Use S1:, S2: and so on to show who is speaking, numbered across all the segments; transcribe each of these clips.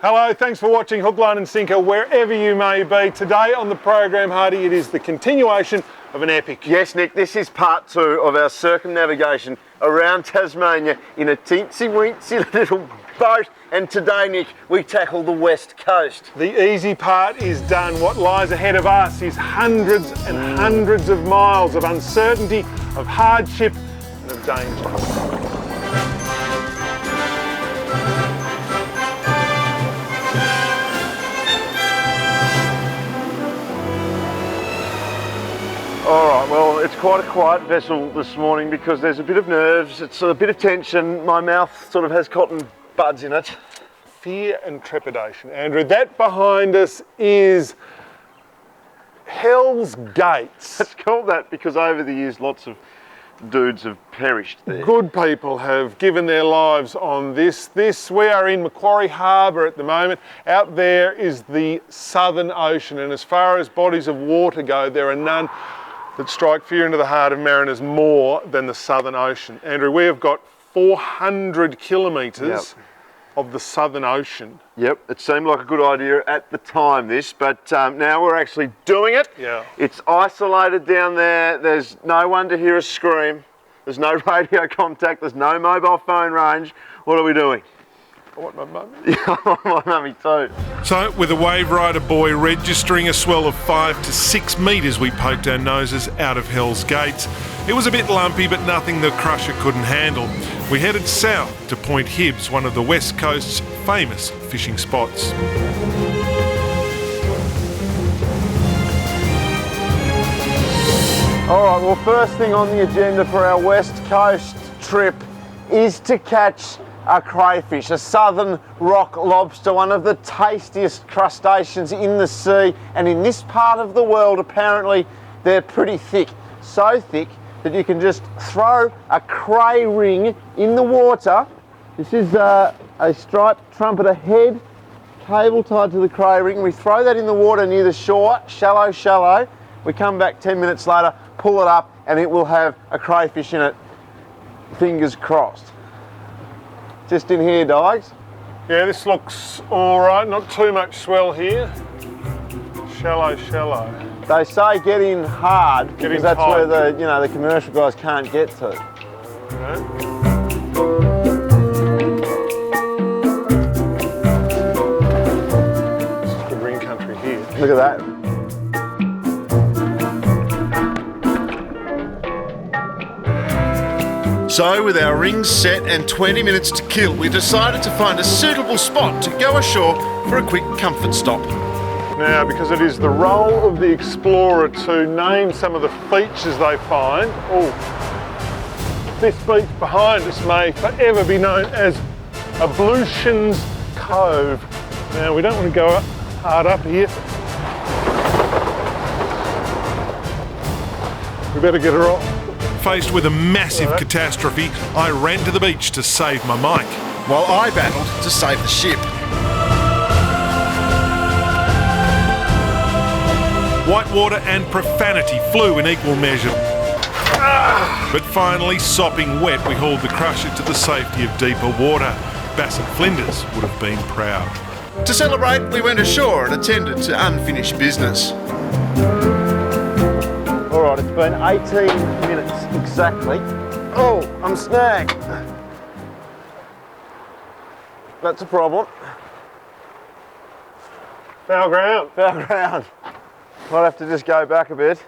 S1: Hello, thanks for watching Hook, Line and Sinker wherever you may be. Today on the program, Hardy, it is the continuation of an epic.
S2: Yes, Nick, this is part 2 of our circumnavigation around Tasmania in a teensy-weensy little boat. And today, Nick, we tackle the west coast.
S1: The easy part is done. What lies ahead of us is hundreds and hundreds of miles of uncertainty, of hardship and of danger.
S2: All right, well, it's quite a quiet vessel this morning because there's a bit of nerves, it's a bit of tension. My mouth sort of has cotton buds in it.
S1: Fear and trepidation. Andrew, that behind us is Hell's Gates.
S2: It's called that because over the years lots of dudes have perished there.
S1: Good people have given their lives on this. We are in Macquarie Harbour at the moment. Out there is the Southern Ocean, and as far as bodies of water go, there are none that strike fear into the heart of mariners more than the Southern Ocean. Andrew, we have got 400 kilometres of the Southern Ocean.
S2: Yep, it seemed like a good idea at the time, this, but now we're actually doing it.
S1: Yeah.
S2: It's isolated down there. There's no one to hear us scream. There's no radio contact. There's no mobile phone range. What are we doing?
S1: I want my mummy.
S2: Yeah, I want my mummy too.
S3: So, with a wave rider boy registering a swell of 5 to 6 metres, we poked our noses out of Hell's Gates. It was a bit lumpy, but nothing the crusher couldn't handle. We headed south to Point Hibbs, one of the West Coast's famous fishing spots.
S2: All right, well, first thing on the agenda for our West Coast trip is to catch a crayfish, a southern rock lobster, one of the tastiest crustaceans in the sea. And in this part of the world, apparently, they're pretty thick. So thick that you can just throw a cray ring in the water. This is a striped trumpeter head, cable tied to the cray ring. We throw that in the water near the shore, shallow, shallow. We come back 10 minutes later, pull it up, and it will have a crayfish in it. Fingers crossed. Just in here, Dogs.
S1: Yeah, this looks all right. Not too much swell here. Shallow, shallow.
S2: They say get in hard because that's
S1: tight.
S2: where the commercial guys can't get to.
S1: Okay. This is good ring country here.
S2: Look at that.
S3: So, with our rings set and 20 minutes to kill, we decided to find a suitable spot to go ashore for a quick comfort stop.
S1: Now, because it is the role of the explorer to name some of the features they find. Oh, this beach behind us may forever be known as Ablutions Cove. Now, we don't want to go hard up here. We better get her off.
S3: Faced with a massive catastrophe, I ran to the beach to save my mic, while I battled to save the ship. Whitewater and profanity flew in equal measure. But finally, sopping wet, we hauled the crusher to the safety of deeper water. Bassett Flinders would have been proud. To celebrate, we went ashore and attended to unfinished business.
S2: All right, it's been 18 minutes exactly. Oh, I'm snagged. That's a problem.
S1: Foul ground.
S2: Foul ground. Might have to just go back a bit.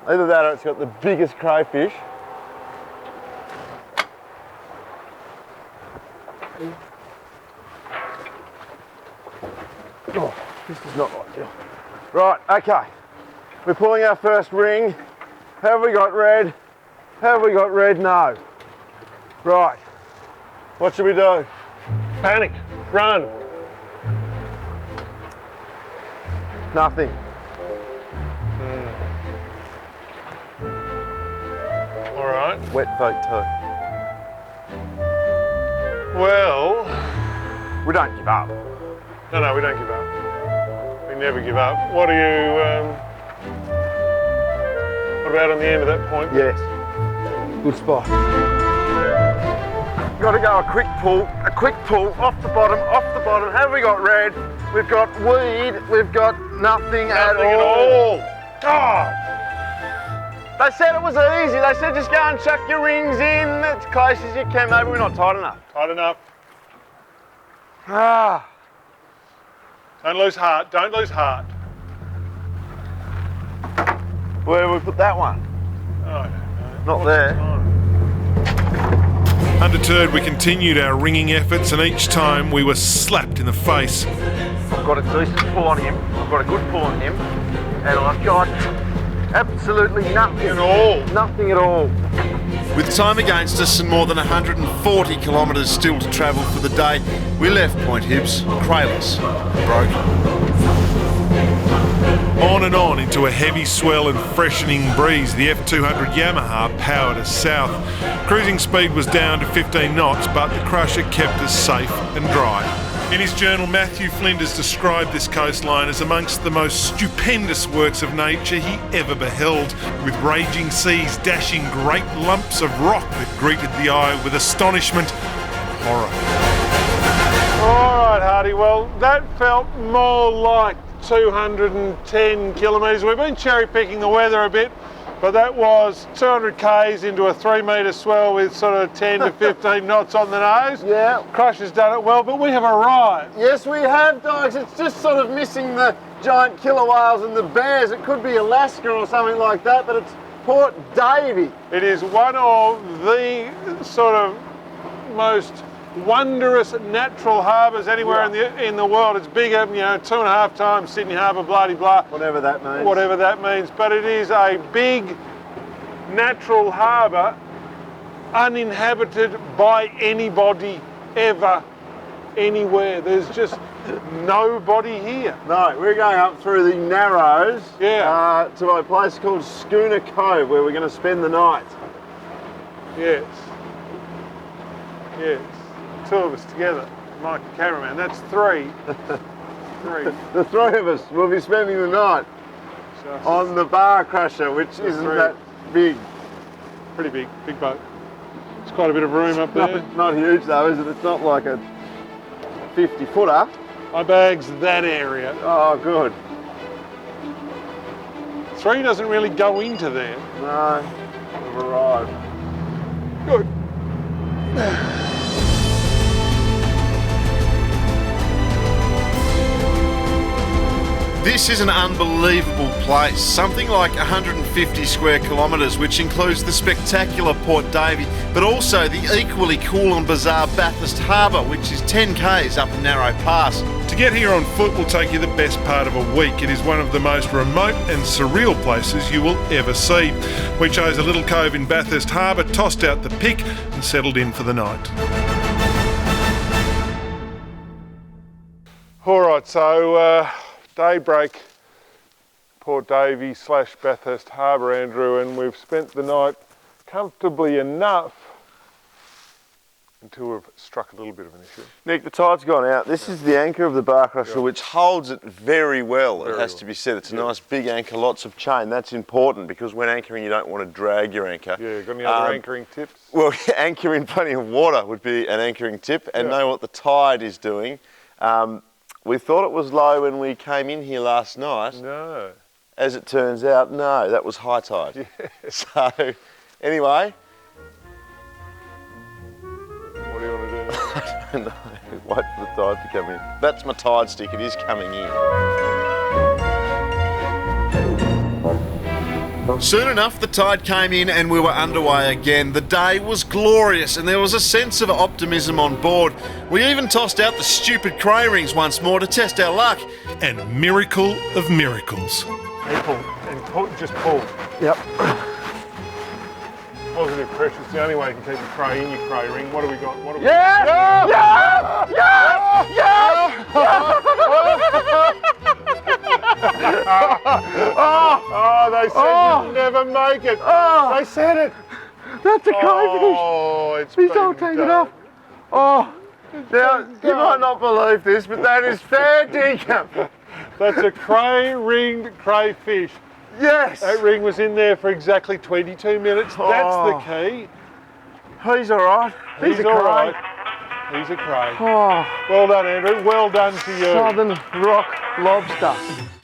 S2: Either that or it's got the biggest crayfish. Oh, this is not ideal. Right, okay. We're pulling our first ring. Have we got red? Have we got red? No. Right. What should we do?
S1: Panic. Run.
S2: Nothing.
S1: All right.
S2: Wet feet too.
S1: Well,
S2: We don't give up.
S1: no, we don't give up. We never give up. What are you, what about on the end of that point?
S2: Yes. Good spot. Got to go a quick pull off the bottom. Have we got red? We've got weed. We've got nothing at all.
S1: God!
S2: They said it was easy. They said just go and chuck your rings in as close as you can. Maybe we're not tight enough.
S1: Tight enough.
S2: Ah.
S1: Don't lose heart. Don't lose heart.
S2: Where do we put that one?
S1: Oh, I don't know.
S2: Not there.
S3: Undeterred, we continued our ringing efforts, and each time we were slapped in the face.
S2: I've got a decent pull on him. I've got a good pull on him. And I've got absolutely nothing
S1: at all.
S2: Nothing at all.
S4: With time against us and more than 140 kilometres still to travel for the day, we left Point Hibbs crayless, broken.
S3: On and on into a heavy swell and freshening breeze, the F200 Yamaha powered us south. Cruising speed was down to 15 knots, but the crusher kept us safe and dry. In his journal, Matthew Flinders described this coastline as amongst the most stupendous works of nature he ever beheld, with raging seas dashing great lumps of rock that greeted the eye with astonishment and horror.
S1: All right, Hardy. Well, that felt more like 210 kilometres. We've been cherry picking the weather a bit, but that was 200 k's into a 3 metre swell with sort of 10 to 15 knots on the nose.
S2: Yeah.
S1: Crusher's done it well, but we have arrived.
S2: Yes, we have, dogs. It's just sort of missing the giant killer whales and the bears. It could be Alaska or something like that, but it's Port Davey.
S1: It is one of the sort of most wondrous natural harbours anywhere in the world. It's bigger, 2.5 times Sydney Harbour, bloody blah.
S2: Whatever that means.
S1: Whatever that means. But it is a big natural harbour, uninhabited by anybody ever, anywhere. There's just nobody here.
S2: No, we're going up through the Narrows to a place called Schooner Cove, where we're going to spend the night.
S1: Yes. Yes. 2 of us together, Mike the cameraman. That's 3. 3.
S2: The 3 of us will be spending the night on the bar crusher, which isn't that big.
S1: Pretty big, big boat. There's quite a bit of room up there.
S2: Not huge though, is it? It's not like a 50-footer.
S1: My bag's that area.
S2: Oh, good.
S1: 3 doesn't really go into there.
S2: No, we've arrived.
S1: Good.
S4: This is an unbelievable place, something like 150 square kilometres, which includes the spectacular Port Davey, but also the equally cool and bizarre Bathurst Harbour, which is 10 k's up a narrow pass.
S3: To get here on foot will take you the best part of a week. It is one of the most remote and surreal places you will ever see. We chose a little cove in Bathurst Harbour, tossed out the pick and settled in for the night.
S1: All right, so daybreak, Port Davey / Bathurst Harbour, Andrew, and we've spent the night comfortably enough until we've struck a little bit of an issue.
S2: Nick, the tide's gone out. This is the anchor of the bar crusher, which holds it very well, it has to be said. It's a nice big anchor, lots of chain. That's important because when anchoring, you don't want to drag your anchor.
S1: Yeah, got any other anchoring tips?
S2: Well, anchor in plenty of water would be an anchoring tip, and know what the tide is doing. We thought it was low when we came in here last night.
S1: No.
S2: As it turns out, no, that was high tide.
S1: Yeah.
S2: So, anyway.
S1: What do you want to do?
S2: I don't know. Wait for the tide to come in. That's my tide stick. It is coming in.
S4: Soon enough, the tide came in and we were underway again. The day was glorious and there was a sense of optimism on board. We even tossed out the stupid cray rings once more to test our luck.
S3: And miracle of miracles.
S1: Just pull.
S2: Yep.
S1: Positive pressure is the only way you can keep the cray in your cray ring. What do we got? What have
S2: Yes! Yes! Yes! Yes!
S1: Oh, they said you'd never make it.
S2: Oh.
S1: They said it.
S2: That's a crayfish.
S1: Oh, it's
S2: He's all
S1: been
S2: taken
S1: done.
S2: off. Oh. Now, you might not believe this, but that is fair dinkum.
S1: That's a cray-ringed crayfish.
S2: Yes.
S1: That ring was in there for exactly 22 minutes. That's the key.
S2: He's all right.
S1: He's
S2: a
S1: all
S2: cray.
S1: right. He's a cray.
S2: Oh,
S1: Well done, Andrew. Well done to you.
S2: southern rock lobster.